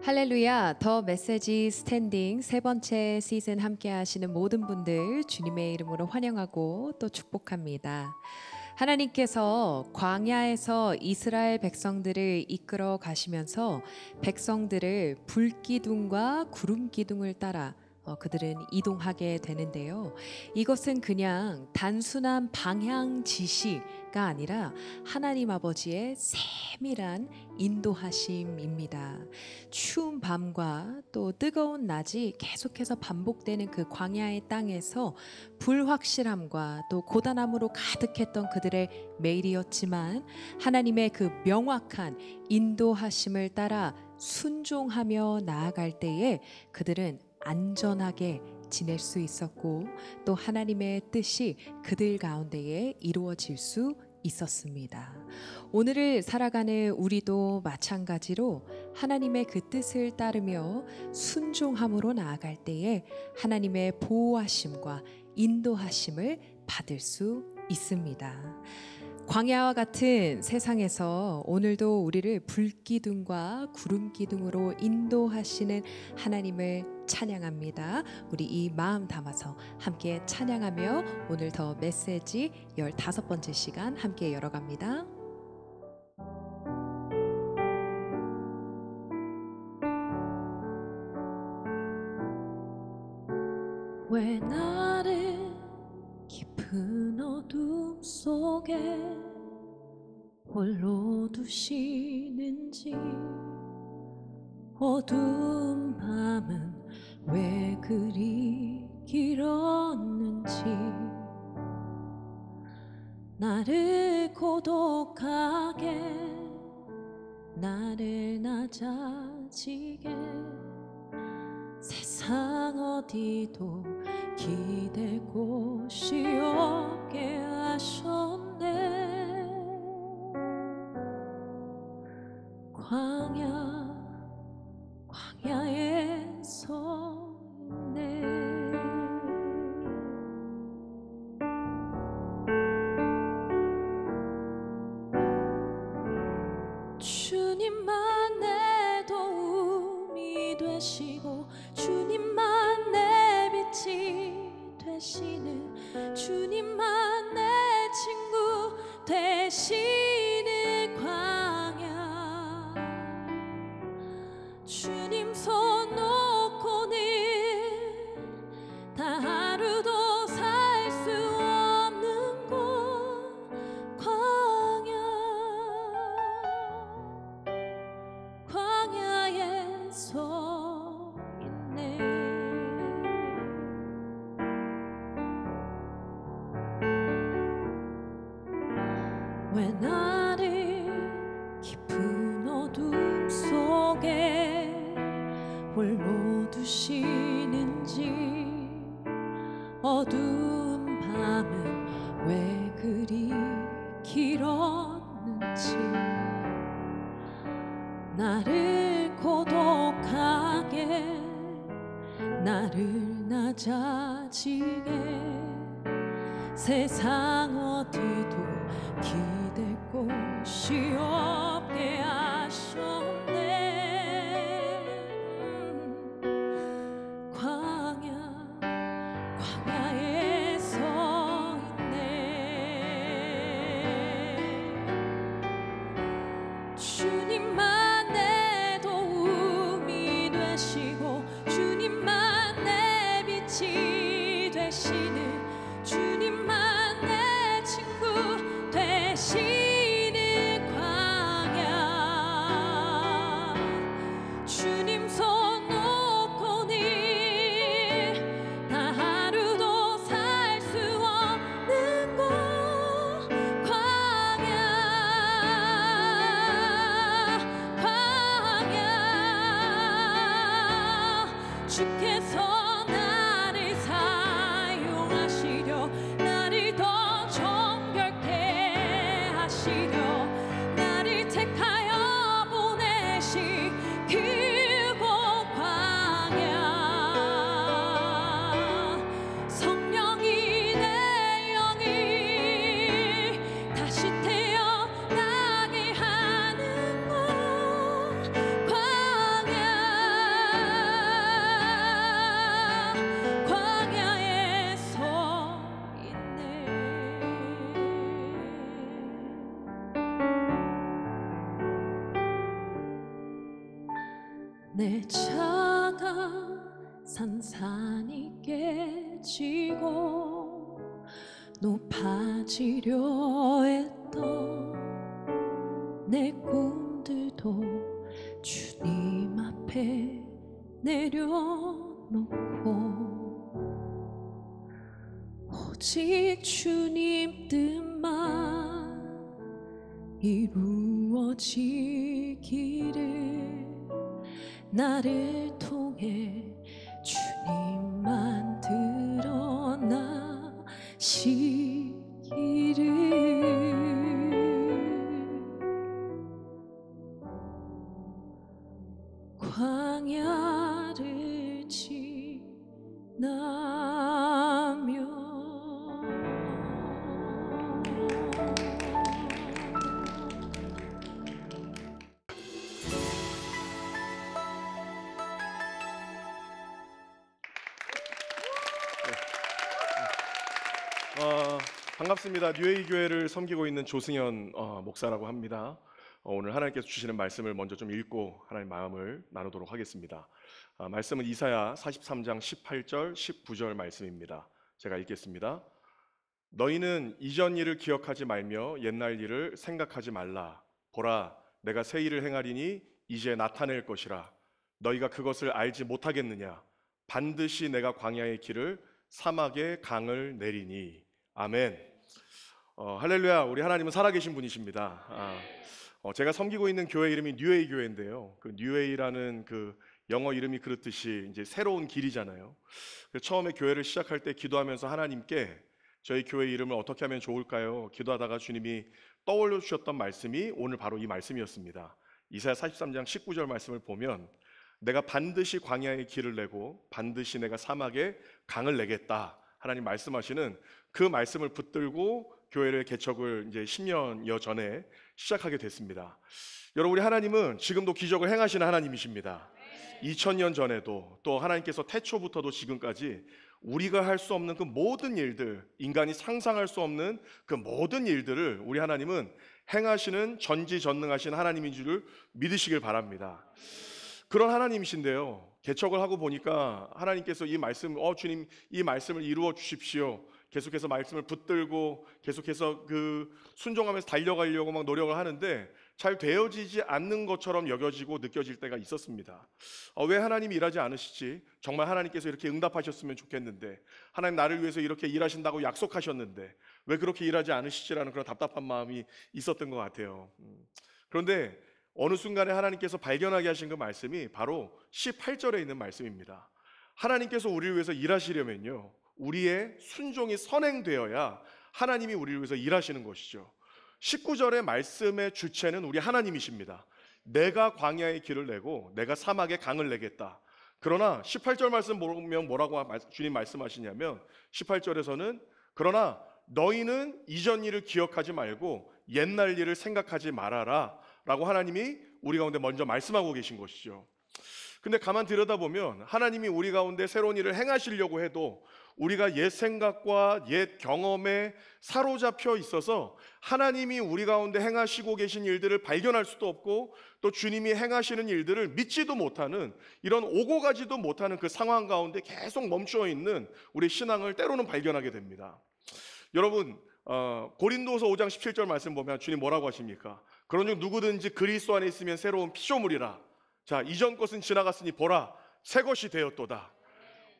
할렐루야. 더 메시지 스탠딩 세 번째 시즌 함께 하시는 모든 분들 주님의 이름으로 환영하고 또 축복합니다. 하나님께서 광야에서 이스라엘 백성들을 이끌어 가시면서 백성들을 불기둥과 구름기둥을 따라 그들은 이동하게 되는데요. 이것은 그냥 단순한 방향 지시가 아니라 하나님 아버지의 세밀한 인도하심입니다. 추운 밤과 또 뜨거운 낮이 계속해서 반복되는 그 광야의 땅에서 불확실함과 또 고단함으로 가득했던 그들의 매일이었지만 하나님의 그 명확한 인도하심을 따라 순종하며 나아갈 때에 그들은 안전하게 지낼 수 있었고 또 하나님의 뜻이 그들 가운데에 이루어질 수 있었습니다. 오늘을 살아가는 우리도 마찬가지로 하나님의 그 뜻을 따르며 순종함으로 나아갈 때에 하나님의 보호하심과 인도하심을 받을 수 있습니다. 광야와 같은 세상에서 오늘도 우리를 불기둥과 구름기둥으로 인도하시는 하나님을 찬양합니다. 우리 이 마음 담아서 함께 찬양하며 오늘 더 메시지 15번째 시간 함께 열어갑니다. 왜 나를 깊은 어둠 속에 홀로 두시는지, 어두운 밤은 왜 그리 길었는지, 나를 고독하게, 나를 낮아지게 세상 어디도 기댈 곳이 없게 하셨네. 광야에 서 있네. 주님만 내 도움이 되시고 주님만 내 빛이 되시는, 주님만 내 친구 되시는 광야. 주님 손 놓고는 다 하루도 살 수 없는 곳, 광야에 서 있네. 왜 나를 깊은 어둠 속에 홀로 두시는지, 어두운 밤은 왜 그리 길었는지, 나를 고독하게, 나를 낮아지게 세상 어디도 기댈 곳이 없게 하셨네. 광야에 서 있네. 주님만 내 도움이 되시고 주님만 내 빛이 되시는, 주님만 내 친구 되시는 광야. 내 차가 산산이 깨지고 높아지려 했던 내 꿈들도 주님 앞에 내려놓고 오직 주님 뜻만 이루어지기를 나를 통해 주님만 드러나시기를 광야를 지나며 반갑습니다. 뉴에이 교회를 섬기고 있는 조승현 목사라고 합니다. 오늘 하나님께서 주시는 말씀을 먼저 좀 읽고 하나님 마음을 나누도록 하겠습니다. 말씀은 이사야 43장 18절 19절 말씀입니다. 제가 읽겠습니다. 너희는 이전 일을 기억하지 말며 옛날 일을 생각하지 말라. 보라, 내가 새 일을 행하리니 이제 나타낼 것이라. 너희가 그것을 알지 못하겠느냐? 반드시 내가 광야의 길을 사막에 강을 내리니. 아멘. 할렐루야. 우리 하나님은 살아계신 분이십니다. 제가 섬기고 있는 교회 이름이 뉴에이 교회인데요. 그 뉴에이라는 그 영어 이름이 그렇듯이 이제 새로운 길이잖아요. 처음에 교회를 시작할 때 기도하면서 하나님께 저희 교회 이름을 어떻게 하면 좋을까요? 기도하다가 주님이 떠올려 주셨던 말씀이 오늘 바로 이 말씀이었습니다. 이사야 43장 19절 말씀을 보면 내가 반드시 광야의 길을 내고 반드시 내가 사막에 강을 내겠다. 하나님 말씀하시는 그 말씀을 붙들고 교회를 개척을 이제 10년여 전에 시작하게 됐습니다. 여러분, 우리 하나님은 지금도 기적을 행하시는 하나님이십니다. 2000년 전에도 또 하나님께서 태초부터도 지금까지 우리가 할 수 없는 그 모든 일들, 인간이 상상할 수 없는 그 모든 일들을 우리 하나님은 행하시는 전지전능하신 하나님인 줄을 믿으시길 바랍니다. 그런 하나님이신데요, 개척을 하고 보니까 하나님께서 이 말씀, 주님 이 말씀을 이루어 주십시오. 계속해서 말씀을 붙들고 계속해서 그 순종하면서 달려가려고 막 노력을 하는데 잘 되어지지 않는 것처럼 여겨지고 느껴질 때가 있었습니다. 왜 하나님이 일하지 않으시지? 정말 하나님께서 이렇게 응답하셨으면 좋겠는데, 하나님 나를 위해서 이렇게 일하신다고 약속하셨는데 왜 그렇게 일하지 않으시지라는 그런 답답한 마음이 있었던 것 같아요. 그런데 어느 순간에 하나님께서 발견하게 하신 그 말씀이 바로 18절에 있는 말씀입니다. 하나님께서 우리를 위해서 일하시려면요, 우리의 순종이 선행되어야 하나님이 우리를 위해서 일하시는 것이죠. 19절의 말씀의 주체는 우리 하나님이십니다. 내가 광야의 길을 내고 내가 사막에 강을 내겠다. 그러나 18절 말씀 보면 뭐라고 주님 말씀하시냐면 18절에서는 그러나 너희는 이전 일을 기억하지 말고 옛날 일을 생각하지 말아라 라고 하나님이 우리 가운데 먼저 말씀하고 계신 것이죠. 근데 가만 들여다보면 하나님이 우리 가운데 새로운 일을 행하시려고 해도 우리가 옛 생각과 옛 경험에 사로잡혀 있어서 하나님이 우리 가운데 행하시고 계신 일들을 발견할 수도 없고 또 주님이 행하시는 일들을 믿지도 못하는, 이런 오고 가지도 못하는 그 상황 가운데 계속 멈추어 있는 우리 신앙을 때로는 발견하게 됩니다. 여러분, 고린도서 5장 17절 말씀 보면 주님 뭐라고 하십니까? 그런즉 누구든지 그리스도 안에 있으면 새로운 피조물이라. 자, 이전 것은 지나갔으니 보라 새 것이 되었도다.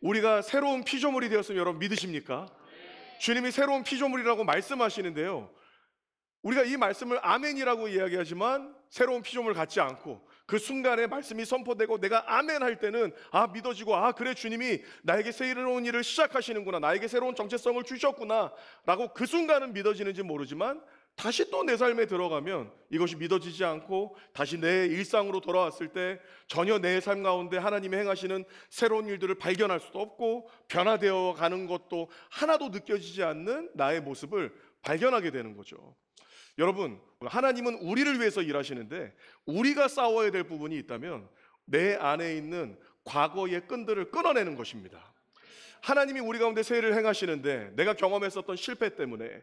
우리가 새로운 피조물이 되었으면 여러분 믿으십니까? 주님이 새로운 피조물이라고 말씀하시는데요, 우리가 이 말씀을 아멘이라고 이야기하지만 새로운 피조물 같지 않고 그 순간에 말씀이 선포되고 내가 아멘 할 때는 믿어지고 그래 주님이 나에게 새로운 일을 시작하시는구나, 나에게 새로운 정체성을 주셨구나 라고 그 순간은 믿어지는지 모르지만 다시 또 내 삶에 들어가면 이것이 믿어지지 않고 다시 내 일상으로 돌아왔을 때 전혀 내 삶 가운데 하나님이 행하시는 새로운 일들을 발견할 수도 없고 변화되어 가는 것도 하나도 느껴지지 않는 나의 모습을 발견하게 되는 거죠. 여러분, 하나님은 우리를 위해서 일하시는데 우리가 싸워야 될 부분이 있다면 내 안에 있는 과거의 끈들을 끊어내는 것입니다. 하나님이 우리 가운데 새 일을 행하시는데 내가 경험했었던 실패 때문에,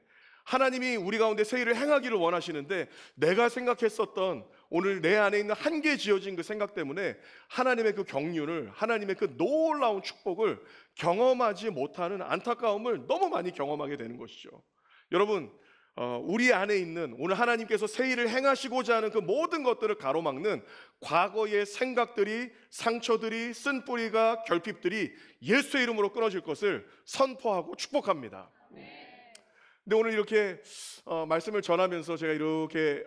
하나님이 우리 가운데 새 일을 행하기를 원하시는데 내가 생각했었던 오늘 내 안에 있는 한계 지어진 그 생각 때문에 하나님의 그 경륜을, 하나님의 그 놀라운 축복을 경험하지 못하는 안타까움을 너무 많이 경험하게 되는 것이죠. 여러분, 우리 안에 있는 오늘 하나님께서 새 일을 행하시고자 하는 그 모든 것들을 가로막는 과거의 생각들이, 상처들이, 쓴뿌리가, 결핍들이 예수의 이름으로 끊어질 것을 선포하고 축복합니다. 근데 오늘 이렇게 말씀을 전하면서 제가 이렇게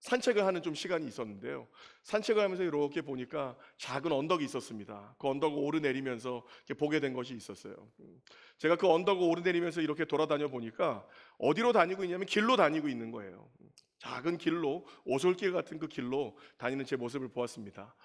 산책을 하는 좀 시간이 있었는데요. 산책을 하면서 이렇게 보니까 작은 언덕이 있었습니다. 그 언덕을 오르내리면서 이렇게 보게 된 것이 있었어요. 제가 그 언덕을 오르내리면서 이렇게 돌아다녀 보니까 어디로 다니고 있냐면 길로 다니고 있는 거예요. 작은 길로, 오솔길 같은 그 길로 다니는 제 모습을 보았습니다.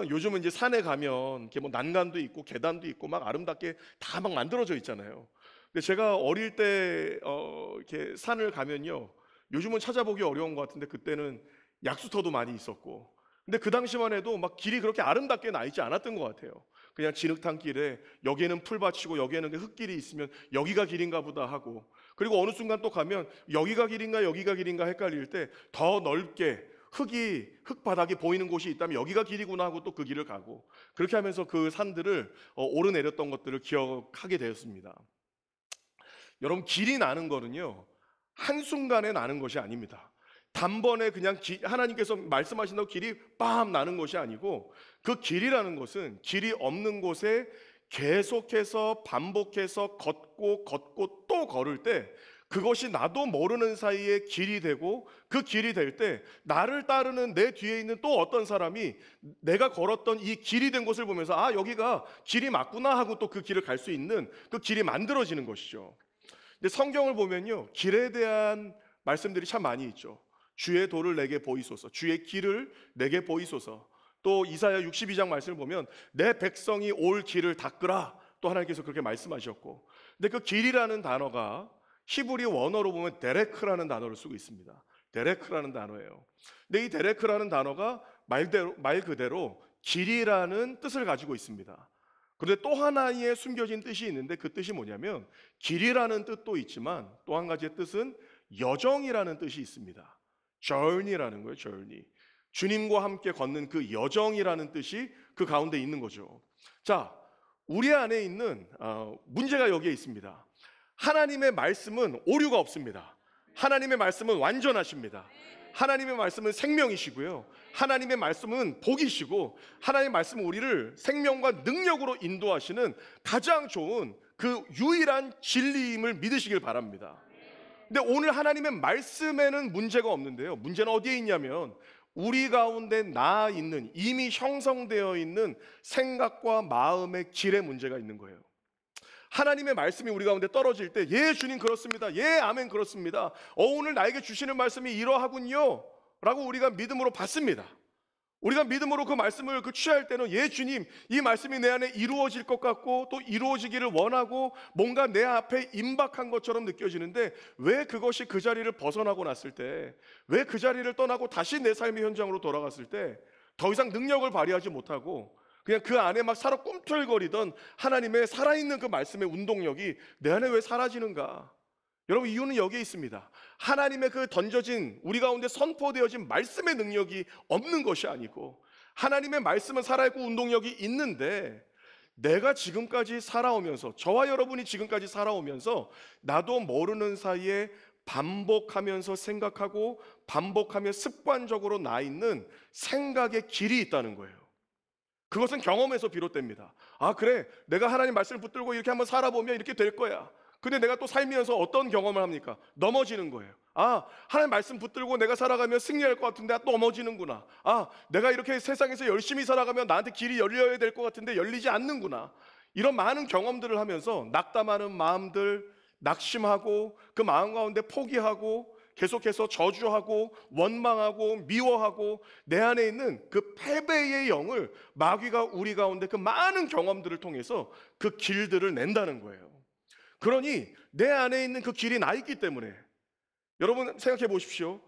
요즘은 이제 산에 가면 이렇게 뭐 난간도 있고 계단도 있고 막 아름답게 다 막 만들어져 있잖아요. 근데 제가 어릴 때 이렇게 산을 가면요, 요즘은 찾아보기 어려운 것 같은데 그때는 약수터도 많이 있었고, 근데 그 당시만 해도 막 길이 그렇게 아름답게 나 있지 않았던 것 같아요. 그냥 진흙탕 길에 여기에는 풀밭이고 여기에는 흙길이 있으면 여기가 길인가 보다 하고, 그리고 어느 순간 또 가면 여기가 길인가 헷갈릴 때 더 넓게 흙바닥이 보이는 곳이 있다면 여기가 길이구나 하고 또 그 길을 가고, 그렇게 하면서 그 산들을 오르내렸던 것들을 기억하게 되었습니다. 여러분, 길이 나는 거는요, 한순간에 나는 것이 아닙니다. 단번에 그냥 하나님께서 말씀하신다고 길이 빰 나는 것이 아니고, 그 길이라는 것은 길이 없는 곳에 계속해서 반복해서 걷고 또 걸을 때 그것이 나도 모르는 사이에 길이 되고, 그 길이 될 때 나를 따르는 내 뒤에 있는 또 어떤 사람이 내가 걸었던 이 길이 된 곳을 보면서 아, 여기가 길이 맞구나 하고 또 그 길을 갈 수 있는 그 길이 만들어지는 것이죠. 근데 성경을 보면요, 길에 대한 말씀들이 참 많이 있죠. 주의 도를 내게 보이소서, 주의 길을 내게 보이소서. 또 이사야 62장 말씀을 보면 내 백성이 올 길을 닦으라, 또 하나님께서 그렇게 말씀하셨고, 근데 그 길이라는 단어가 히브리 원어로 보면 데레크라는 단어를 쓰고 있습니다. 데레크라는 단어예요. 근데 이 데레크라는 단어가 말 그대로 길이라는 뜻을 가지고 있습니다. 그런데 또 하나의 숨겨진 뜻이 있는데, 그 뜻이 뭐냐면 길이라는 뜻도 있지만 또 한 가지의 뜻은 여정이라는 뜻이 있습니다. journey라는 거예요. journey. 주님과 함께 걷는 그 여정이라는 뜻이 그 가운데 있는 거죠. 자, 우리 안에 있는 문제가 여기에 있습니다. 하나님의 말씀은 오류가 없습니다. 하나님의 말씀은 완전하십니다. 하나님의 말씀은 생명이시고요, 하나님의 말씀은 복이시고, 하나님의 말씀은 우리를 생명과 능력으로 인도하시는 가장 좋은 그 유일한 진리임을 믿으시길 바랍니다. 근데 오늘 하나님의 말씀에는 문제가 없는데요, 문제는 어디에 있냐면 우리 가운데 나아 있는, 이미 형성되어 있는 생각과 마음의 길에 문제가 있는 거예요. 하나님의 말씀이 우리 가운데 떨어질 때 예 주님 그렇습니다, 예 아멘 그렇습니다, 오늘 나에게 주시는 말씀이 이러하군요 라고 우리가 믿음으로 받습니다. 우리가 믿음으로 그 말씀을 취할 때는 예 주님, 이 말씀이 내 안에 이루어질 것 같고 또 이루어지기를 원하고 뭔가 내 앞에 임박한 것처럼 느껴지는데, 왜 그것이 그 자리를 벗어나고 났을 때, 왜 그 자리를 떠나고 다시 내 삶의 현장으로 돌아갔을 때 더 이상 능력을 발휘하지 못하고 그냥 그 안에 막 살아 꿈틀거리던 하나님의 살아있는 그 말씀의 운동력이 내 안에 왜 사라지는가? 여러분, 이유는 여기에 있습니다. 하나님의 그 던져진, 우리 가운데 선포되어진 말씀의 능력이 없는 것이 아니고, 하나님의 말씀은 살아있고 운동력이 있는데, 내가 지금까지 살아오면서, 저와 여러분이 지금까지 살아오면서 나도 모르는 사이에 반복하면서 생각하고 반복하며 습관적으로 나 있는 생각의 길이 있다는 거예요. 그것은 경험에서 비롯됩니다. 아, 그래, 내가 하나님 말씀을 붙들고 이렇게 한번 살아보면 이렇게 될 거야. 근데 내가 또 살면서 어떤 경험을 합니까? 넘어지는 거예요. 아, 하나님 말씀 붙들고 내가 살아가면 승리할 것 같은데 또 넘어지는구나. 아, 내가 이렇게 세상에서 열심히 살아가면 나한테 길이 열려야 될 것 같은데 열리지 않는구나. 이런 많은 경험들을 하면서 낙담하는 마음들, 낙심하고 그 마음 가운데 포기하고 계속해서 저주하고 원망하고 미워하고 내 안에 있는 그 패배의 영을 마귀가 우리 가운데 그 많은 경험들을 통해서 그 길들을 낸다는 거예요. 그러니 내 안에 있는 그 길이 나 있기 때문에, 여러분 생각해 보십시오.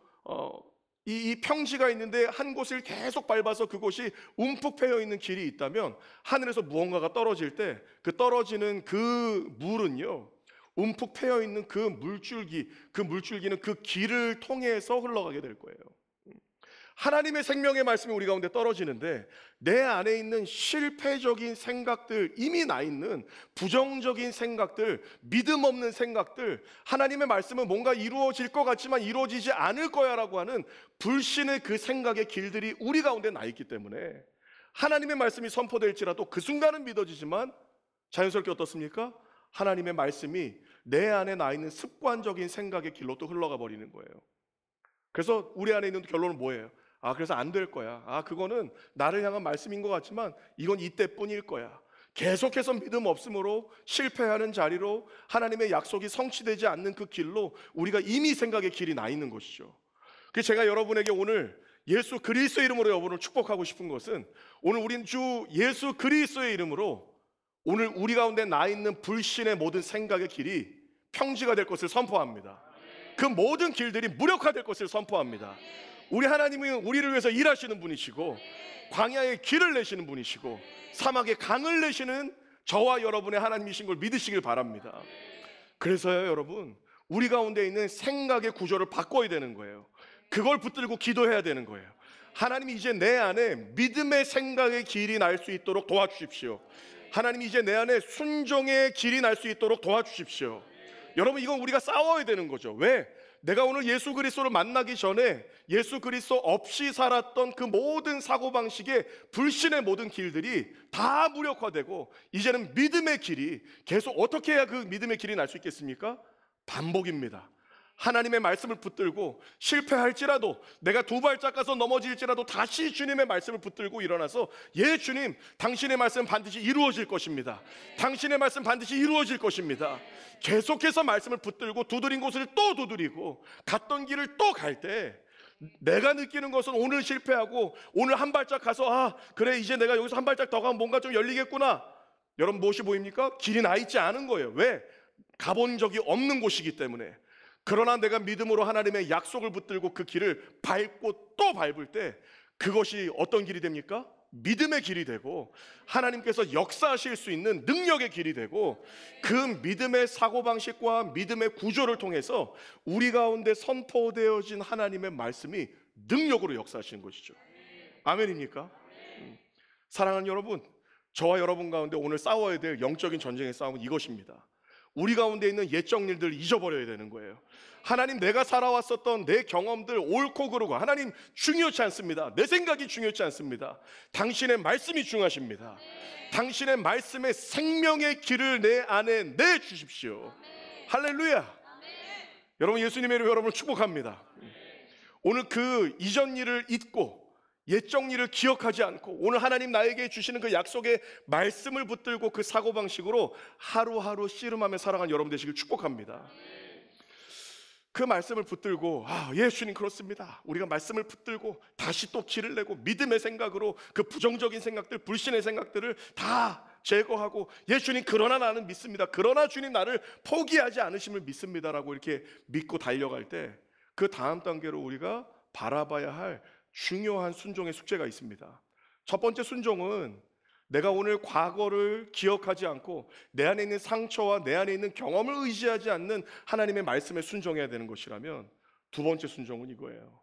이 평지가 있는데 한 곳을 계속 밟아서 그곳이 움푹 패여 있는 길이 있다면, 하늘에서 무언가가 떨어질 때 그 떨어지는 그 물은요, 움푹 패여 있는 그 물줄기는 그 길을 통해서 흘러가게 될 거예요. 하나님의 생명의 말씀이 우리 가운데 떨어지는데 내 안에 있는 실패적인 생각들, 이미 나 있는 부정적인 생각들, 믿음 없는 생각들, 하나님의 말씀은 뭔가 이루어질 것 같지만 이루어지지 않을 거야 라고 하는 불신의 그 생각의 길들이 우리 가운데 나 있기 때문에 하나님의 말씀이 선포될지라도 그 순간은 믿어지지만 자연스럽게 어떻습니까? 하나님의 말씀이 내 안에 나 있는 습관적인 생각의 길로 또 흘러가 버리는 거예요. 그래서 우리 안에 있는 결론은 뭐예요? 그래서 안 될 거야. 그거는 나를 향한 말씀인 것 같지만 이건 이때뿐일 거야. 계속해서 믿음 없음으로 실패하는 자리로 하나님의 약속이 성취되지 않는 그 길로 우리가 이미 생각의 길이 나 있는 것이죠. 그래서 제가 여러분에게 오늘 예수 그리스도의 이름으로 여러분을 축복하고 싶은 것은 오늘 우린 주 예수 그리스도의 이름으로 오늘 우리 가운데 나 있는 불신의 모든 생각의 길이 평지가 될 것을 선포합니다. 그 모든 길들이 무력화될 것을 선포합니다. 우리 하나님은 우리를 위해서 일하시는 분이시고 광야에 길을 내시는 분이시고 사막에 강을 내시는 저와 여러분의 하나님이신 걸 믿으시길 바랍니다. 그래서요 여러분, 우리 가운데 있는 생각의 구조를 바꿔야 되는 거예요. 그걸 붙들고 기도해야 되는 거예요. 하나님이 이제 내 안에 믿음의 생각의 길이 날 수 있도록 도와주십시오. 하나님이 이제 내 안에 순종의 길이 날 수 있도록 도와주십시오. 여러분, 이건 우리가 싸워야 되는 거죠. 왜? 내가 오늘 예수 그리스도를 만나기 전에 예수 그리스도 없이 살았던 그 모든 사고방식의 불신의 모든 길들이 다 무력화되고 이제는 믿음의 길이 계속 어떻게 해야 그 믿음의 길이 날 수 있겠습니까? 반복입니다. 하나님의 말씀을 붙들고 실패할지라도 내가 두 발짝 가서 넘어질지라도 다시 주님의 말씀을 붙들고 일어나서 예 주님, 당신의 말씀 반드시 이루어질 것입니다. 당신의 말씀 반드시 이루어질 것입니다. 계속해서 말씀을 붙들고 두드린 곳을 또 두드리고 갔던 길을 또 갈 때 내가 느끼는 것은 오늘 실패하고 오늘 한 발짝 가서 그래 이제 내가 여기서 한 발짝 더 가면 뭔가 좀 열리겠구나. 여러분 무엇이 보입니까? 길이 나 있지 않은 거예요. 왜? 가본 적이 없는 곳이기 때문에. 그러나 내가 믿음으로 하나님의 약속을 붙들고 그 길을 밟고 또 밟을 때 그것이 어떤 길이 됩니까? 믿음의 길이 되고 하나님께서 역사하실 수 있는 능력의 길이 되고 그 믿음의 사고방식과 믿음의 구조를 통해서 우리 가운데 선포되어진 하나님의 말씀이 능력으로 역사하시는 것이죠. 아멘입니까? 사랑하는 여러분, 저와 여러분 가운데 오늘 싸워야 될 영적인 전쟁의 싸움은 이것입니다. 우리 가운데 있는 옛적 일들을 잊어버려야 되는 거예요. 하나님, 내가 살아왔었던 내 경험들 옳고 그르고 하나님 중요치 않습니다. 내 생각이 중요치 않습니다. 당신의 말씀이 중요하십니다. 당신의 말씀에 생명의 길을 내 안에 내주십시오. 할렐루야. 여러분, 예수님의 이름으로 여러분을 축복합니다. 오늘 그 이전 일을 잊고 옛적 일을 기억하지 않고 오늘 하나님 나에게 주시는 그 약속의 말씀을 붙들고 그 사고방식으로 하루하루 씨름하며 살아가는 여러분 되시길 축복합니다. 그 말씀을 붙들고 예수님 그렇습니다. 우리가 말씀을 붙들고 다시 또 길을 내고 믿음의 생각으로 그 부정적인 생각들, 불신의 생각들을 다 제거하고 예수님 그러나 나는 믿습니다. 그러나 주님 나를 포기하지 않으심을 믿습니다라고 이렇게 믿고 달려갈 때 그 다음 단계로 우리가 바라봐야 할 중요한 순종의 숙제가 있습니다. 첫 번째 순종은 내가 오늘 과거를 기억하지 않고 내 안에 있는 상처와 내 안에 있는 경험을 의지하지 않는 하나님의 말씀에 순종해야 되는 것이라면 두 번째 순종은 이거예요.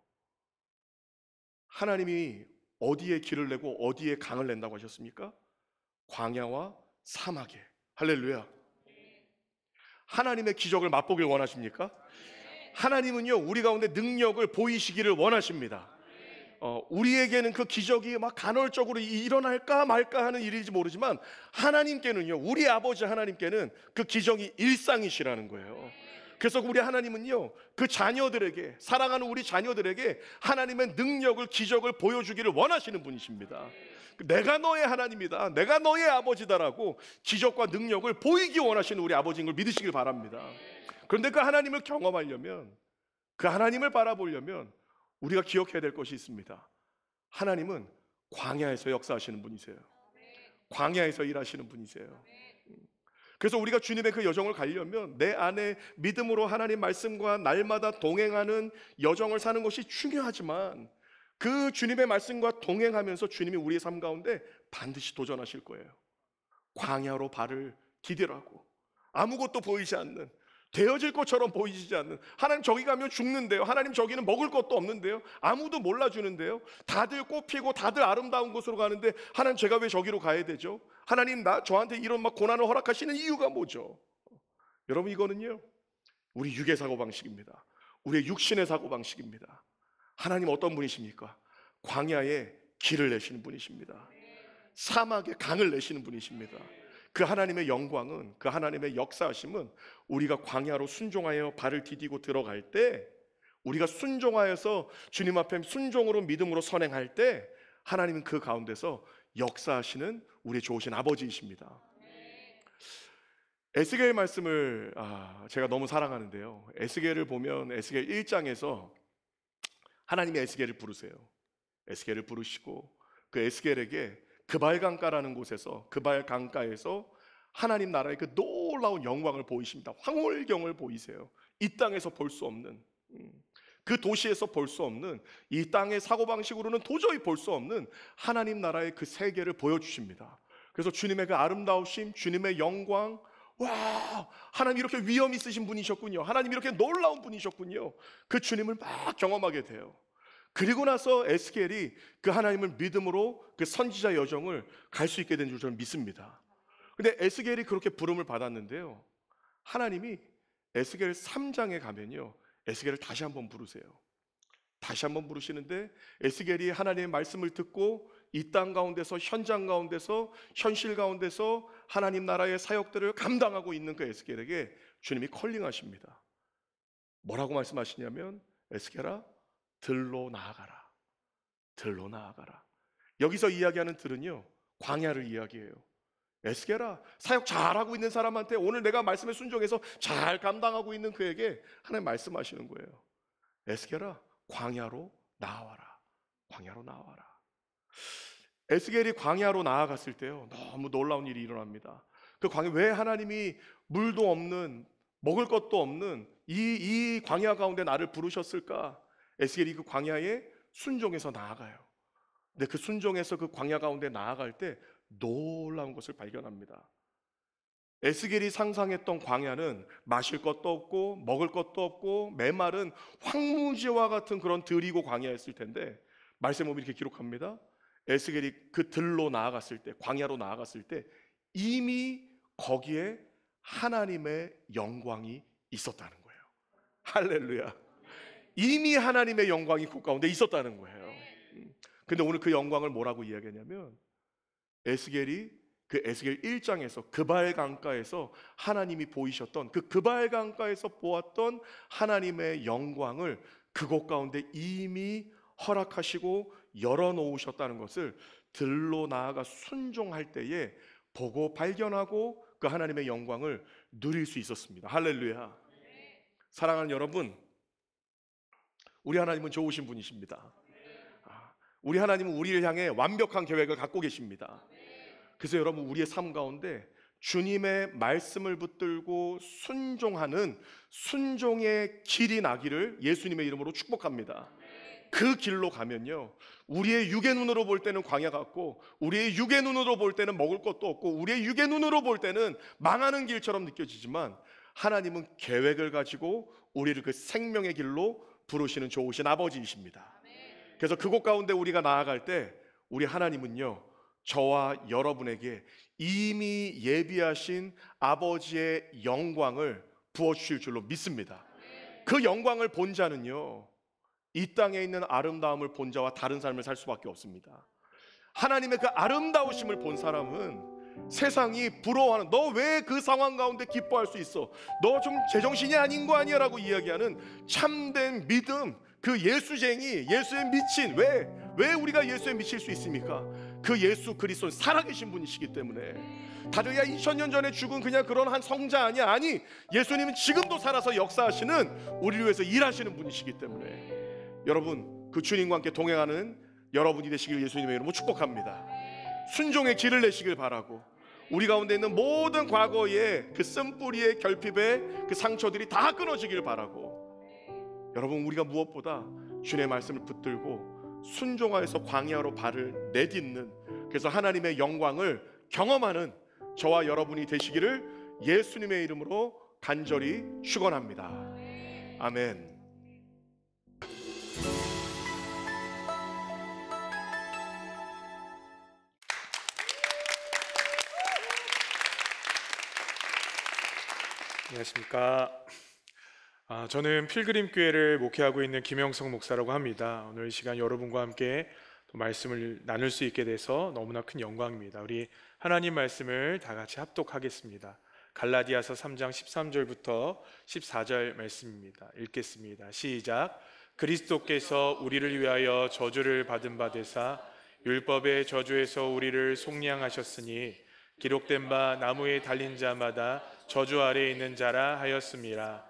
하나님이 어디에 길을 내고 어디에 강을 낸다고 하셨습니까? 광야와 사막에. 할렐루야. 하나님의 기적을 맛보길 원하십니까? 하나님은요 우리 가운데 능력을 보이시기를 원하십니다. 우리에게는 그 기적이 막 간헐적으로 일어날까 말까 하는 일인지 모르지만 하나님께는요, 우리 아버지 하나님께는 그 기적이 일상이시라는 거예요. 그래서 우리 하나님은요 그 자녀들에게, 사랑하는 우리 자녀들에게 하나님의 능력을, 기적을 보여주기를 원하시는 분이십니다. 내가 너의 하나님이다, 내가 너의 아버지다라고 기적과 능력을 보이기 원하시는 우리 아버지인 걸 믿으시길 바랍니다. 그런데 그 하나님을 경험하려면, 그 하나님을 바라보려면 우리가 기억해야 될 것이 있습니다. 하나님은 광야에서 역사하시는 분이세요. 광야에서 일하시는 분이세요. 그래서 우리가 주님의 그 여정을 가려면 내 안에 믿음으로 하나님 말씀과 날마다 동행하는 여정을 사는 것이 중요하지만 그 주님의 말씀과 동행하면서 주님이 우리의 삶 가운데 반드시 도전하실 거예요. 광야로 발을 디디라고 아무것도 보이지 않는 되어질 것처럼 보이지 않는, 하나님 저기 가면 죽는데요, 하나님 저기는 먹을 것도 없는데요, 아무도 몰라주는데요, 다들 꽃피고 다들 아름다운 곳으로 가는데 하나님 제가 왜 저기로 가야 되죠? 하나님 저한테 이런 막 고난을 허락하시는 이유가 뭐죠? 여러분, 이거는요 우리 육의 사고방식입니다. 우리의 육신의 사고방식입니다. 하나님 어떤 분이십니까? 광야에 길을 내시는 분이십니다. 사막에 강을 내시는 분이십니다. 그 하나님의 영광은, 그 하나님의 역사하심은 우리가 광야로 순종하여 발을 디디고 들어갈 때, 우리가 순종하여서 주님 앞에 순종으로 믿음으로 선행할 때 하나님은 그 가운데서 역사하시는 우리의 좋으신 아버지이십니다. 에스겔 말씀을 제가 너무 사랑하는데요, 에스겔을 보면 에스겔 1장에서 하나님이 에스겔을 부르세요. 에스겔을 부르시고 그 에스겔에게 그발 강가라는 곳에서, 그발 강가에서 하나님 나라의 그 놀라운 영광을 보이십니다. 황홀경을 보이세요. 이 땅에서 볼 수 없는, 그 도시에서 볼 수 없는, 이 땅의 사고방식으로는 도저히 볼 수 없는 하나님 나라의 그 세계를 보여주십니다. 그래서 주님의 그 아름다우심, 주님의 영광, 와, 하나님 이렇게 위엄 있으신 분이셨군요, 하나님 이렇게 놀라운 분이셨군요, 그 주님을 막 경험하게 돼요. 그리고 나서 에스겔이 그 하나님을 믿음으로 그 선지자 여정을 갈 수 있게 된 줄 저는 믿습니다. 근데 에스겔이 그렇게 부름을 받았는데요, 하나님이 에스겔 3장에 가면요 에스겔을 다시 한번 부르세요. 다시 한번 부르시는데 에스겔이 하나님의 말씀을 듣고 이 땅 가운데서, 현장 가운데서, 현실 가운데서 하나님 나라의 사역들을 감당하고 있는 그 에스겔에게 주님이 컬링하십니다. 뭐라고 말씀하시냐면, 에스겔아, 들로 나아가라. 들로 나아가라. 여기서 이야기하는 들은요 광야를 이야기해요. 에스겔아, 사역 잘하고 있는 사람한테, 오늘 내가 말씀에 순종해서 잘 감당하고 있는 그에게 하나님 말씀하시는 거예요. 에스겔아, 광야로 나와라. 광야로 나와라. 에스겔이 광야로 나아갔을 때요 너무 놀라운 일이 일어납니다. 그 광야, 왜 하나님이 물도 없는, 먹을 것도 없는 이 광야 가운데 나를 부르셨을까? 에스겔이 그 광야에 순종해서 나아가요. 근데 그 순종해서 그 광야 가운데 나아갈 때 놀라운 것을 발견합니다. 에스겔이 상상했던 광야는 마실 것도 없고 먹을 것도 없고 메마른 황무지와 같은 그런 들이고 광야였을 텐데, 말씀에 보면 이렇게 기록합니다. 에스겔이 그 들로 나아갔을 때, 광야로 나아갔을 때 이미 거기에 하나님의 영광이 있었다는 거예요. 할렐루야. 이미 하나님의 영광이 그 가운데 있었다는 거예요. 근데 오늘 그 영광을 뭐라고 이야기하냐면, 에스겔이 그 에스겔 1장에서 그발 강가에서 하나님이 보이셨던, 그 그발 강가에서 보았던 하나님의 영광을 그곳 가운데 이미 허락하시고 열어놓으셨다는 것을 들로 나아가 순종할 때에 보고 발견하고 그 하나님의 영광을 누릴 수 있었습니다. 할렐루야. 사랑하는 여러분, 우리 하나님은 좋으신 분이십니다. 우리 하나님은 우리를 향해 완벽한 계획을 갖고 계십니다. 그래서 여러분, 우리의 삶 가운데 주님의 말씀을 붙들고 순종하는 순종의 길이 나기를 예수님의 이름으로 축복합니다. 그 길로 가면요 우리의 육의 눈으로 볼 때는 광야 같고, 우리의 육의 눈으로 볼 때는 먹을 것도 없고, 우리의 육의 눈으로 볼 때는 망하는 길처럼 느껴지지만, 하나님은 계획을 가지고 우리를 그 생명의 길로 부르시는 좋으신 아버지이십니다. 그래서 그곳 가운데 우리가 나아갈 때 우리 하나님은요 저와 여러분에게 이미 예비하신 아버지의 영광을 부어주실 줄로 믿습니다. 그 영광을 본 자는요 이 땅에 있는 아름다움을 본 자와 다른 삶을 살 수밖에 없습니다. 하나님의 그 아름다우심을 본 사람은 세상이 부러워하는, 너 왜 그 상황 가운데 기뻐할 수 있어? 너 좀 제정신이 아닌 거 아니야? 라고 이야기하는 참된 믿음, 그 예수쟁이, 예수에 미친, 왜 우리가 예수에 미칠 수 있습니까? 그 예수 그리스도는 살아계신 분이시기 때문에. 다들 야 2000년 전에 죽은 그냥 그런 한 성자 아니야. 아니, 예수님은 지금도 살아서 역사하시는, 우리를 위해서 일하시는 분이시기 때문에 여러분, 그 주님과 함께 동행하는 여러분이 되시길 예수님의 이름으로 축복합니다. 순종의 길을 내시길 바라고, 우리 가운데 있는 모든 과거의 그 쓴뿌리의 결핍의 그 상처들이 다 끊어지길 바라고, 여러분 우리가 무엇보다 주님의 말씀을 붙들고 순종하여서 광야로 발을 내딛는, 그래서 하나님의 영광을 경험하는 저와 여러분이 되시기를 예수님의 이름으로 간절히 축원합니다. 아멘. 안녕하십니까. 저는 필그림 교회를 목회하고 있는 김영석 목사라고 합니다. 오늘 이 시간 여러분과 함께 또 말씀을 나눌 수 있게 돼서 너무나 큰 영광입니다. 우리 하나님 말씀을 다 같이 합독하겠습니다. 갈라디아서 3장 13절부터 14절 말씀입니다. 읽겠습니다. 시작. 그리스도께서 우리를 위하여 저주를 받은 바 되사 율법의 저주에서 우리를 속량하셨으니 기록된 바 나무에 달린 자마다 저주 아래에 있는 자라 하였습니다.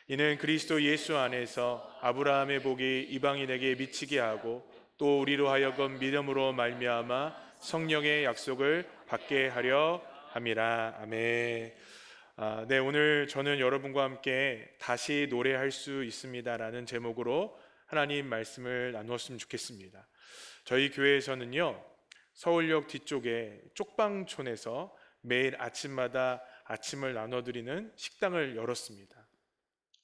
이는 그리스도 예수 안에서 아브라함의 복이 이방인에게 미치게 하고 또 우리로 하여금 믿음으로 말미암아 성령의 약속을 받게 하려 함이라. 아멘. 네, 오늘 저는 여러분과 함께 다시 노래할 수 있습니다라는 제목으로 하나님 말씀을 나누었으면 좋겠습니다. 저희 교회에서는요, 서울역 뒤쪽에 쪽방촌에서 매일 아침마다 아침을 나눠드리는 식당을 열었습니다.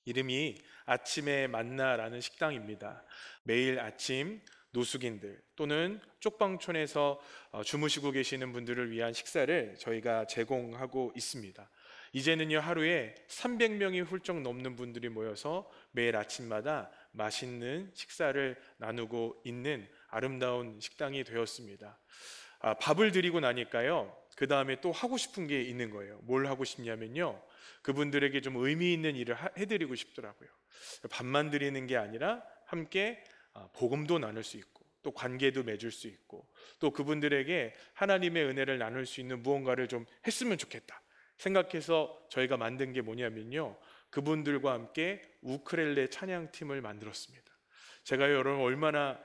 이름이 아침의 만나라는 식당입니다. 매일 아침 노숙인들 또는 쪽방촌에서 주무시고 계시는 분들을 위한 식사를 저희가 제공하고 있습니다. 이제는요, 하루에 300명이 훌쩍 넘는 분들이 모여서 매일 아침마다 맛있는 식사를 나누고 있는 아름다운 식당이 되었습니다. 밥을 드리고 나니까요, 그 다음에 또 하고 싶은 게 있는 거예요. 뭘 하고 싶냐면요, 그분들에게 좀 의미 있는 일을 해드리고 싶더라고요. 밥만 드리는 게 아니라 함께 복음도 나눌 수 있고 또 관계도 맺을 수 있고 또 그분들에게 하나님의 은혜를 나눌 수 있는 무언가를 좀 했으면 좋겠다 생각해서 저희가 만든 게 뭐냐면요, 그분들과 함께 우크렐레 찬양팀을 만들었습니다. 제가 여러분 얼마나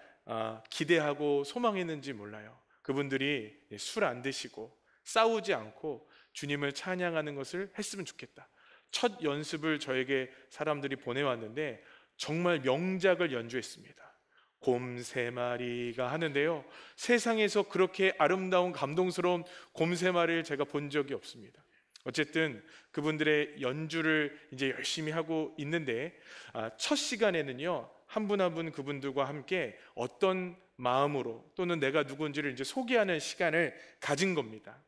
기대하고 소망했는지 몰라요. 그분들이 술 안 드시고 싸우지 않고 주님을 찬양하는 것을 했으면 좋겠다. 첫 연습을 저에게 사람들이 보내왔는데 정말 명작을 연주했습니다. 곰 세 마리가 하는데요, 세상에서 그렇게 아름다운 감동스러운 곰 세 마리를 제가 본 적이 없습니다. 어쨌든 그분들의 연주를 이제 열심히 하고 있는데 첫 시간에는요, 한 분 한 분 그분들과 함께 어떤 마음으로 또는 내가 누군지를 이제 소개하는 시간을 가진 겁니다.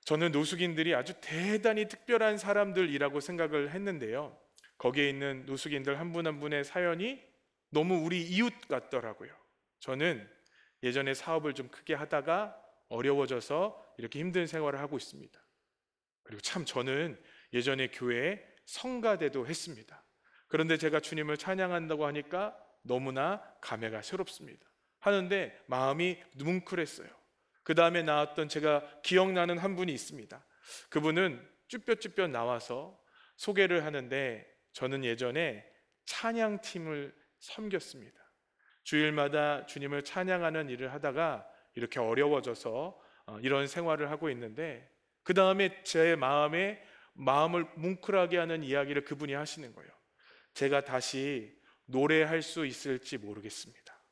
저는 노숙인들이 아주 대단히 특별한 사람들이라고 생각을 했는데요, 거기에 있는 노숙인들 한 분 한 분의 사연이 너무 우리 이웃 같더라고요. 저는 예전에 사업을 좀 크게 하다가 어려워져서 이렇게 힘든 생활을 하고 있습니다. 그리고 참 저는 예전에 교회에 성가대도 했습니다. 그런데 제가 주님을 찬양한다고 하니까 너무나 감회가 새롭습니다. 하는데 마음이 뭉클했어요. 그 다음에 나왔던 제가 기억나는 한 분이 있습니다. 그분은 쭈뼛쭈뼛 나와서 소개를 하는데 저는 예전에 찬양팀을 섬겼습니다. 주일마다 주님을 찬양하는 일을 하다가 이렇게 어려워져서 이런 생활을 하고 있는데 그 다음에 제 마음을 뭉클하게 하는 이야기를 그분이 하시는 거예요. 제가 다시 노래할 수 있을지 모르겠습니다.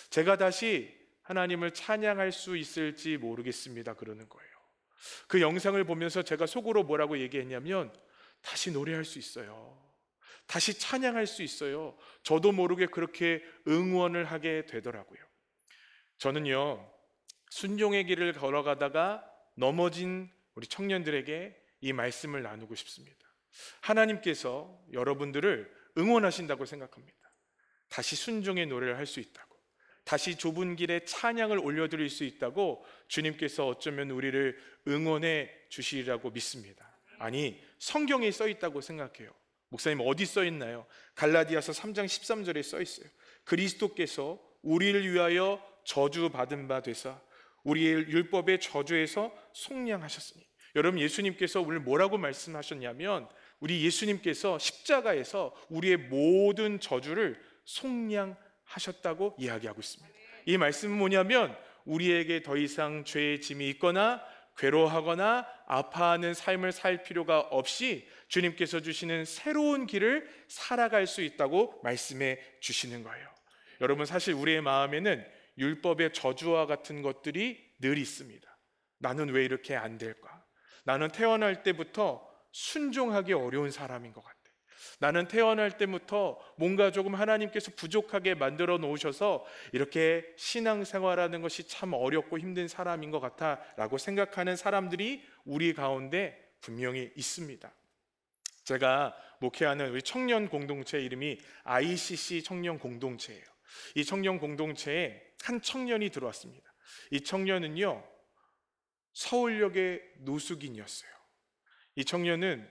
제가 다시 하나님을 찬양할 수 있을지 모르겠습니다. 그러는 거예요. 그 영상을 보면서 제가 속으로 뭐라고 얘기했냐면 다시 노래할 수 있어요. 다시 찬양할 수 있어요. 저도 모르게 그렇게 응원을 하게 되더라고요. 저는요, 순종의 길을 걸어가다가 넘어진 우리 청년들에게 이 말씀을 나누고 싶습니다. 하나님께서 여러분들을 응원하신다고 생각합니다. 다시 순종의 노래를 할 수 있다고, 다시 좁은 길에 찬양을 올려드릴 수 있다고 주님께서 어쩌면 우리를 응원해 주시리라고 믿습니다. 아니, 성경에 써 있다고 생각해요. 목사님 어디 써 있나요? 갈라디아서 3장 13절에 써 있어요. 그리스도께서 우리를 위하여 저주받은 바 되사 우리의 율법의 저주에서 속량하셨으니. 여러분, 예수님께서 오늘 뭐라고 말씀하셨냐면 우리 예수님께서 십자가에서 우리의 모든 저주를 속량하셨다고 이야기하고 있습니다. 이 말씀은 뭐냐면 우리에게 더 이상 죄의 짐이 있거나 괴로워하거나 아파하는 삶을 살 필요가 없이 주님께서 주시는 새로운 길을 살아갈 수 있다고 말씀해 주시는 거예요. 여러분, 사실 우리의 마음에는 율법의 저주와 같은 것들이 늘 있습니다. 나는 왜 이렇게 안 될까? 나는 태어날 때부터 순종하기 어려운 사람인 것 같아. 나는 태어날 때부터 뭔가 조금 하나님께서 부족하게 만들어 놓으셔서 이렇게 신앙생활하는 것이 참 어렵고 힘든 사람인 것 같아 라고 생각하는 사람들이 우리 가운데 분명히 있습니다. 제가 목회하는 우리 청년 공동체 이름이 ICC 청년 공동체예요. 이 청년 공동체에 한 청년이 들어왔습니다. 이 청년은요, 서울역의 노숙인이었어요. 이 청년은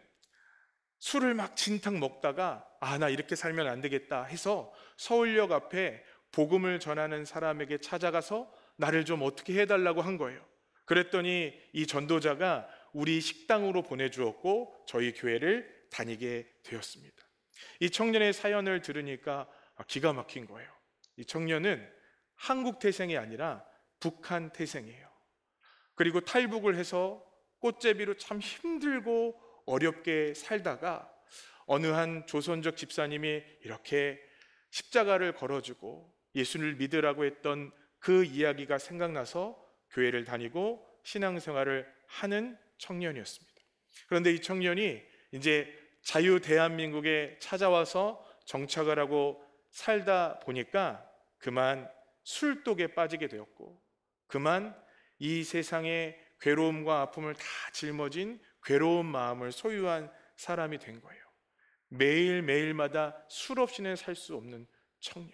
술을 막 진탕 먹다가 나 이렇게 살면 안 되겠다 해서 서울역 앞에 복음을 전하는 사람에게 찾아가서 나를 좀 어떻게 해달라고 한 거예요. 그랬더니 이 전도자가 우리 식당으로 보내주었고 저희 교회를 다니게 되었습니다. 이 청년의 사연을 들으니까 기가 막힌 거예요. 이 청년은 한국 태생이 아니라 북한 태생이에요. 그리고 탈북을 해서 꽃제비로 참 힘들고 어렵게 살다가 어느 한 조선족 집사님이 이렇게 십자가를 걸어주고 예수를 믿으라고 했던 그 이야기가 생각나서 교회를 다니고 신앙생활을 하는 청년이었습니다. 그런데 이 청년이 이제 자유 대한민국에 찾아와서 정착을 하고 살다 보니까 그만 술독에 빠지게 되었고 그만 이 세상의 괴로움과 아픔을 다 짊어진 괴로운 마음을 소유한 사람이 된 거예요. 매일매일마다 술 없이는 살 수 없는 청년.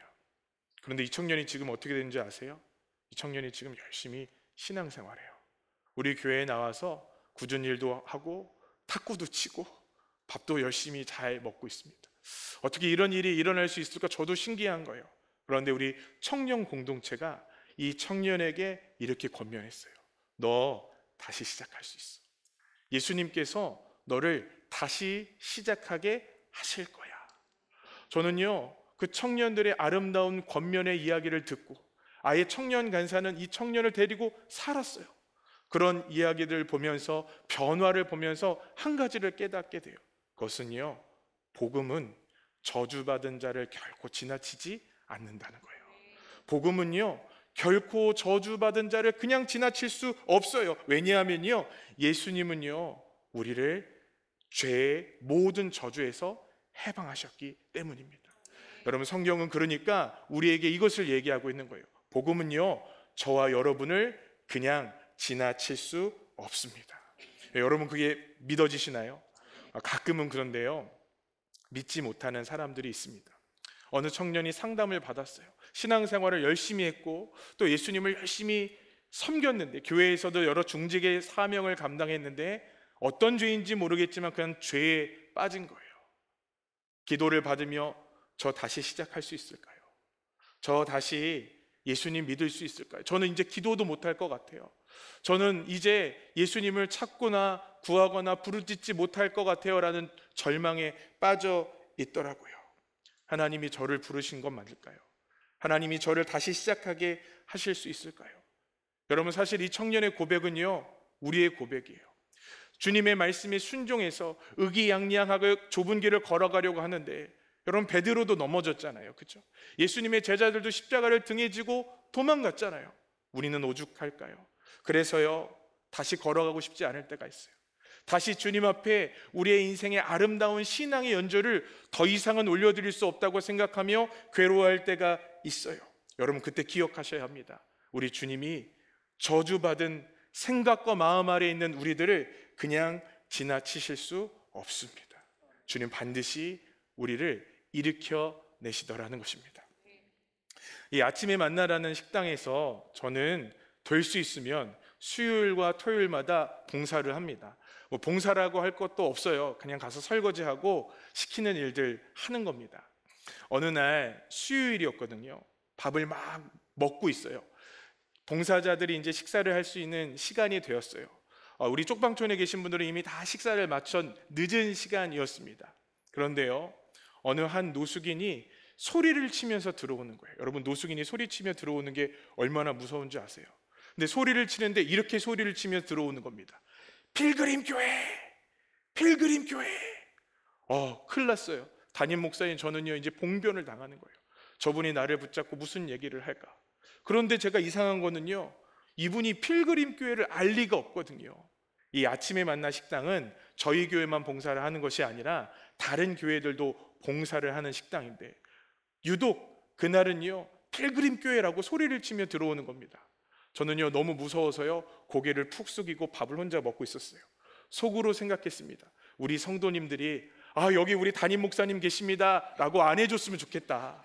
그런데 이 청년이 지금 어떻게 되는지 아세요? 이 청년이 지금 열심히 신앙생활해요. 우리 교회에 나와서 굳은 일도 하고 탁구도 치고 밥도 열심히 잘 먹고 있습니다. 어떻게 이런 일이 일어날 수 있을까 저도 신기한 거예요. 그런데 우리 청년 공동체가 이 청년에게 이렇게 권면했어요. 너 다시 시작할 수 있어. 예수님께서 너를 다시 시작하게 하실 거야. 저는요, 그 청년들의 아름다운 권면의 이야기를 듣고 아예 청년 간사는 이 청년을 데리고 살았어요. 그런 이야기들 보면서 변화를 보면서 한 가지를 깨닫게 돼요. 그것은요, 복음은 저주받은 자를 결코 지나치지 않는다는 거예요. 복음은요, 결코 저주받은 자를 그냥 지나칠 수 없어요. 왜냐하면요, 예수님은요, 우리를 죄의 모든 저주에서 해방하셨기 때문입니다. 여러분, 성경은 그러니까 우리에게 이것을 얘기하고 있는 거예요. 복음은요, 저와 여러분을 그냥 지나칠 수 없습니다. 여러분, 그게 믿어지시나요? 가끔은 그런데요, 믿지 못하는 사람들이 있습니다. 어느 청년이 상담을 받았어요. 신앙생활을 열심히 했고 또 예수님을 열심히 섬겼는데 교회에서도 여러 중직의 사명을 감당했는데 어떤 죄인지 모르겠지만 그냥 죄에 빠진 거예요. 기도를 받으며 저 다시 시작할 수 있을까요? 저 다시 예수님 믿을 수 있을까요? 저는 이제 기도도 못할 것 같아요. 저는 이제 예수님을 찾거나 구하거나 부르짖지 못할 것 같아요 라는 절망에 빠져 있더라고요. 하나님이 저를 부르신 건 맞을까요? 하나님이 저를 다시 시작하게 하실 수 있을까요? 여러분, 사실 이 청년의 고백은요, 우리의 고백이에요. 주님의 말씀에 순종해서 의기양양하게 좁은 길을 걸어가려고 하는데 여러분, 베드로도 넘어졌잖아요. 그렇죠? 예수님의 제자들도 십자가를 등에 지고 도망갔잖아요. 우리는 오죽할까요? 그래서요, 다시 걸어가고 싶지 않을 때가 있어요. 다시 주님 앞에 우리의 인생의 아름다운 신앙의 연조를 더 이상은 올려드릴 수 없다고 생각하며 괴로워할 때가 있어요. 여러분, 그때 기억하셔야 합니다. 우리 주님이 저주받은 생각과 마음 아래에 있는 우리들을 그냥 지나치실 수 없습니다. 주님 반드시 우리를 일으켜 내시더라는 것입니다. 이 아침에 만나라는 식당에서 저는 될 수 있으면 수요일과 토요일마다 봉사를 합니다. 뭐 봉사라고 할 것도 없어요. 그냥 가서 설거지하고 시키는 일들 하는 겁니다. 어느 날 수요일이었거든요. 밥을 막 먹고 있어요. 봉사자들이 이제 식사를 할 수 있는 시간이 되었어요. 우리 쪽방촌에 계신 분들은 이미 다 식사를 마쳐 늦은 시간이었습니다. 그런데요, 어느 한 노숙인이 소리를 치면서 들어오는 거예요. 여러분, 노숙인이 소리치며 들어오는 게 얼마나 무서운지 아세요? 근데 소리를 치는데 이렇게 소리를 치며 들어오는 겁니다. 필그림 교회! 필그림 교회! 큰일 났어요. 담임 목사님, 저는요 이제 봉변을 당하는 거예요. 저분이 나를 붙잡고 무슨 얘기를 할까? 그런데 제가 이상한 거는요, 이분이 필그림 교회를 알 리가 없거든요. 이 아침에 만나 식당은 저희 교회만 봉사를 하는 것이 아니라 다른 교회들도 봉사를 하는 식당인데 유독 그날은요 필그림 교회라고 소리를 치며 들어오는 겁니다. 저는요 너무 무서워서요 고개를 푹 숙이고 밥을 혼자 먹고 있었어요. 속으로 생각했습니다. 우리 성도님들이 여기 우리 담임 목사님 계십니다 라고 안 해줬으면 좋겠다.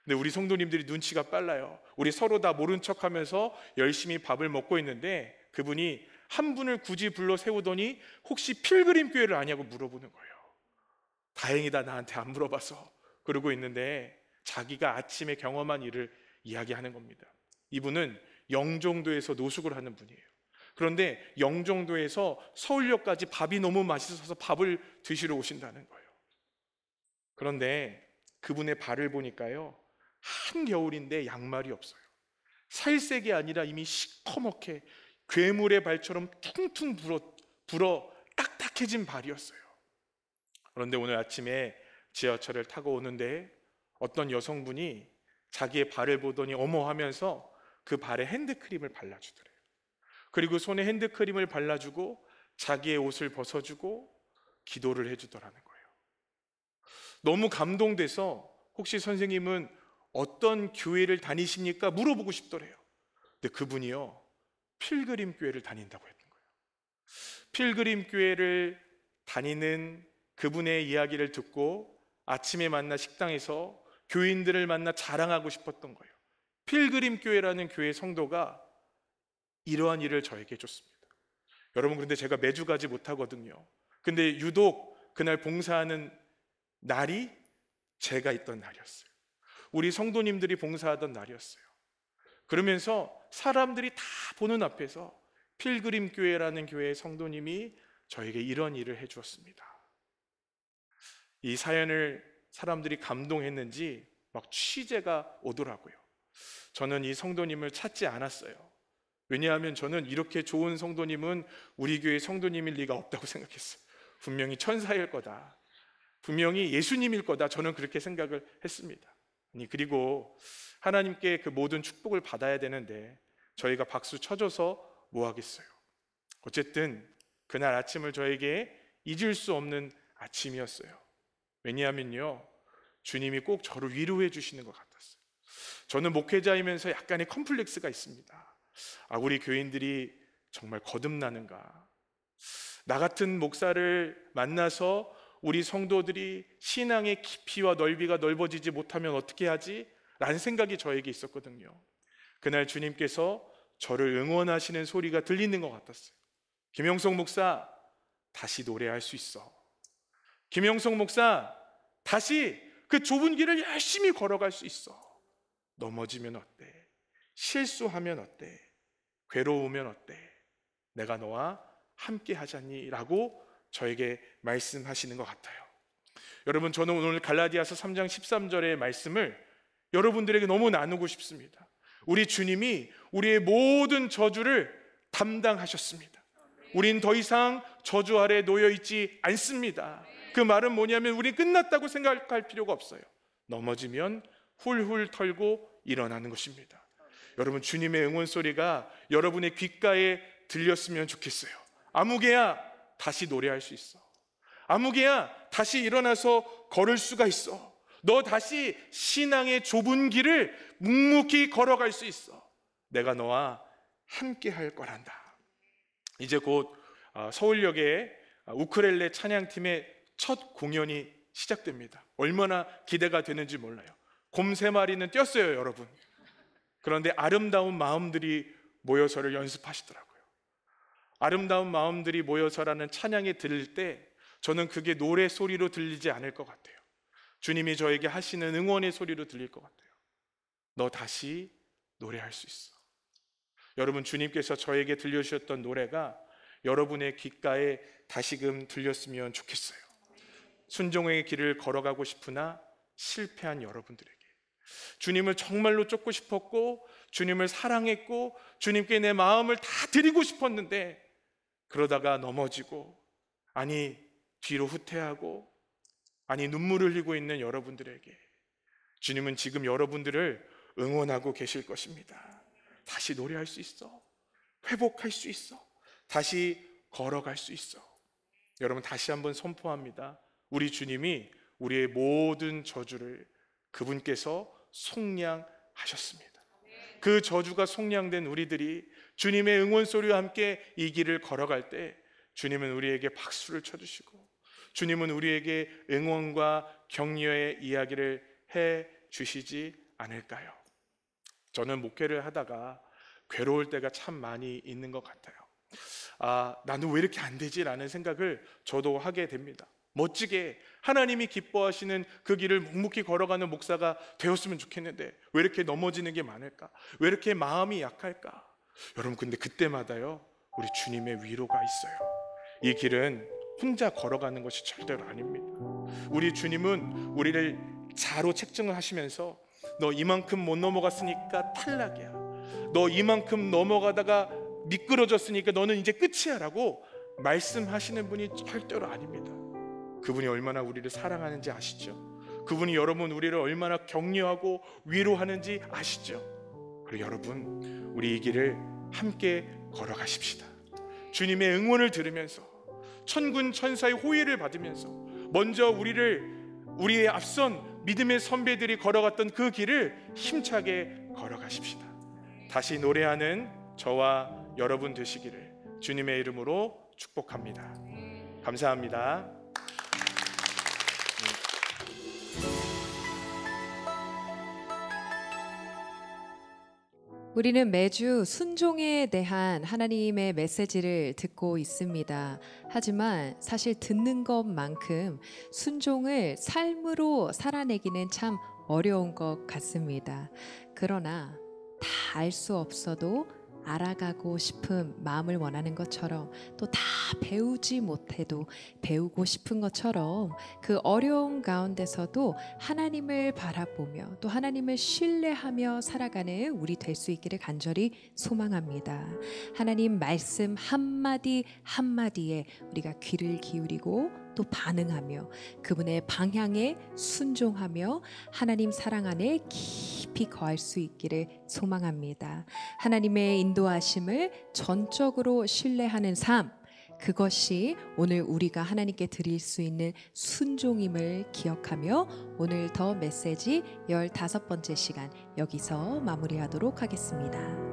근데 우리 성도님들이 눈치가 빨라요. 우리 서로 다 모른 척하면서 열심히 밥을 먹고 있는데 그분이 한 분을 굳이 불러 세우더니 혹시 필그림 교회를 아냐고 물어보는 거예요. 다행이다, 나한테 안 물어봐서. 그러고 있는데 자기가 아침에 경험한 일을 이야기하는 겁니다. 이분은 영종도에서 노숙을 하는 분이에요. 그런데 영종도에서 서울역까지 밥이 너무 맛있어서 밥을 드시러 오신다는 거예요. 그런데 그분의 발을 보니까요 한겨울인데 양말이 없어요. 살색이 아니라 이미 시커멓게 괴물의 발처럼 퉁퉁 불어 딱딱해진 발이었어요. 그런데 오늘 아침에 지하철을 타고 오는데 어떤 여성분이 자기의 발을 보더니 어머 하면서 그 발에 핸드크림을 발라주더래요. 그리고 손에 핸드크림을 발라주고 자기의 옷을 벗어주고 기도를 해주더라는 거예요. 너무 감동돼서 혹시 선생님은 어떤 교회를 다니십니까? 물어보고 싶더래요. 근데 그분이요 필그림 교회를 다닌다고 했던 거예요. 필그림 교회를 다니는 그분의 이야기를 듣고 아침에 만나 식당에서 교인들을 만나 자랑하고 싶었던 거예요. 필그림 교회라는 교회 성도가 이러한 일을 저에게 해줬습니다. 여러분 그런데 제가 매주 가지 못하거든요. 근데 유독 그날 봉사하는 날이 제가 있던 날이었어요. 우리 성도님들이 봉사하던 날이었어요. 그러면서 사람들이 다 보는 앞에서 필그림 교회라는 교회의 성도님이 저에게 이런 일을 해주었습니다. 이 사연을 사람들이 감동했는지 막 취재가 오더라고요. 저는 이 성도님을 찾지 않았어요. 왜냐하면 저는 이렇게 좋은 성도님은 우리 교회 성도님일 리가 없다고 생각했어요. 분명히 천사일 거다, 분명히 예수님일 거다, 저는 그렇게 생각을 했습니다. 그리고 하나님께 그 모든 축복을 받아야 되는데 저희가 박수 쳐줘서 뭐 하겠어요. 어쨌든 그날 아침을 저에게 잊을 수 없는 아침이었어요. 왜냐하면요 주님이 꼭 저를 위로해 주시는 것 같았어요. 저는 목회자이면서 약간의 컴플렉스가 있습니다. 우리 교인들이 정말 거듭나는가, 나 같은 목사를 만나서 우리 성도들이 신앙의 깊이와 넓이가 넓어지지 못하면 어떻게 하지? 라는 생각이 저에게 있었거든요. 그날 주님께서 저를 응원하시는 소리가 들리는 것 같았어요. 김영석 목사 다시 노래할 수 있어. 김영석 목사 다시 그 좁은 길을 열심히 걸어갈 수 있어. 넘어지면 어때? 실수하면 어때? 괴로우면 어때? 내가 너와 함께 하자니 라고 저에게 말씀하시는 것 같아요. 여러분 저는 오늘 갈라디아서 3장 13절의 말씀을 여러분들에게 너무 나누고 싶습니다. 우리 주님이 우리의 모든 저주를 담당하셨습니다. 우린 더 이상 저주 아래 놓여 있지 않습니다. 그 말은 뭐냐면 우린 끝났다고 생각할 필요가 없어요. 넘어지면 훌훌 털고 일어나는 것입니다. 여러분 주님의 응원 소리가 여러분의 귓가에 들렸으면 좋겠어요. 아무개야 다시 노래할 수 있어. 아무개야 다시 일어나서 걸을 수가 있어. 너 다시 신앙의 좁은 길을 묵묵히 걸어갈 수 있어. 내가 너와 함께 할 거란다. 이제 곧 서울역에 우크렐레 찬양팀의 첫 공연이 시작됩니다. 얼마나 기대가 되는지 몰라요. 곰 3마리는 뛰었어요 여러분. 그런데 아름다운 마음들이 모여서를 연습하시더라고요. 아름다운 마음들이 모여서라는 찬양이 들릴 때 저는 그게 노래 소리로 들리지 않을 것 같아요. 주님이 저에게 하시는 응원의 소리로 들릴 것 같아요. 너 다시 노래할 수 있어. 여러분 주님께서 저에게 들려주셨던 노래가 여러분의 귓가에 다시금 들렸으면 좋겠어요. 순종의 길을 걸어가고 싶으나 실패한 여러분들에게, 주님을 정말로 쫓고 싶었고 주님을 사랑했고 주님께 내 마음을 다 드리고 싶었는데 그러다가 넘어지고 뒤로 후퇴하고 눈물을 흘리고 있는 여러분들에게 주님은 지금 여러분들을 응원하고 계실 것입니다. 다시 노래할 수 있어. 회복할 수 있어. 다시 걸어갈 수 있어. 여러분 다시 한번 선포합니다. 우리 주님이 우리의 모든 저주를 그분께서 속량하셨습니다. 그 저주가 속량된 우리들이 주님의 응원 소리와 함께 이 길을 걸어갈 때 주님은 우리에게 박수를 쳐주시고 주님은 우리에게 응원과 격려의 이야기를 해 주시지 않을까요? 저는 목회를 하다가 괴로울 때가 참 많이 있는 것 같아요. 나는 왜 이렇게 안 되지? 라는 생각을 저도 하게 됩니다. 멋지게 하나님이 기뻐하시는 그 길을 묵묵히 걸어가는 목사가 되었으면 좋겠는데 왜 이렇게 넘어지는 게 많을까? 왜 이렇게 마음이 약할까? 여러분, 근데 그때마다요 우리 주님의 위로가 있어요. 이 길은 혼자 걸어가는 것이 절대로 아닙니다. 우리 주님은 우리를 자로 책정을 하시면서 너 이만큼 못 넘어갔으니까 탈락이야, 너 이만큼 넘어가다가 미끄러졌으니까 너는 이제 끝이야 라고 말씀하시는 분이 절대로 아닙니다. 그분이 얼마나 우리를 사랑하는지 아시죠? 그분이 여러분 우리를 얼마나 격려하고 위로하는지 아시죠? 그리고 여러분, 우리 이 길을 함께 걸어가십시다. 주님의 응원을 들으면서 천군 천사의 호의를 받으면서 먼저 우리의 앞선 믿음의 선배들이 걸어갔던 그 길을 힘차게 걸어가십시다. 다시 노래하는 저와 여러분 되시기를 주님의 이름으로 축복합니다. 감사합니다. 우리는 매주 순종에 대한 하나님의 메시지를 듣고 있습니다. 하지만 사실 듣는 것만큼 순종을 삶으로 살아내기는 참 어려운 것 같습니다. 그러나 다 알 수 없어도 알아가고 싶은 마음을 원하는 것처럼 또 다 배우지 못해도 배우고 싶은 것처럼 그 어려운 가운데서도 하나님을 바라보며 또 하나님을 신뢰하며 살아가는 우리 될 수 있기를 간절히 소망합니다. 하나님 말씀 한마디 한마디에 우리가 귀를 기울이고 또 반응하며 그분의 방향에 순종하며 하나님 사랑 안에 깊이 거할 수 있기를 소망합니다. 하나님의 인도하심을 전적으로 신뢰하는 삶, 그것이 오늘 우리가 하나님께 드릴 수 있는 순종임을 기억하며 오늘 더 메시지 15번째 시간 여기서 마무리하도록 하겠습니다.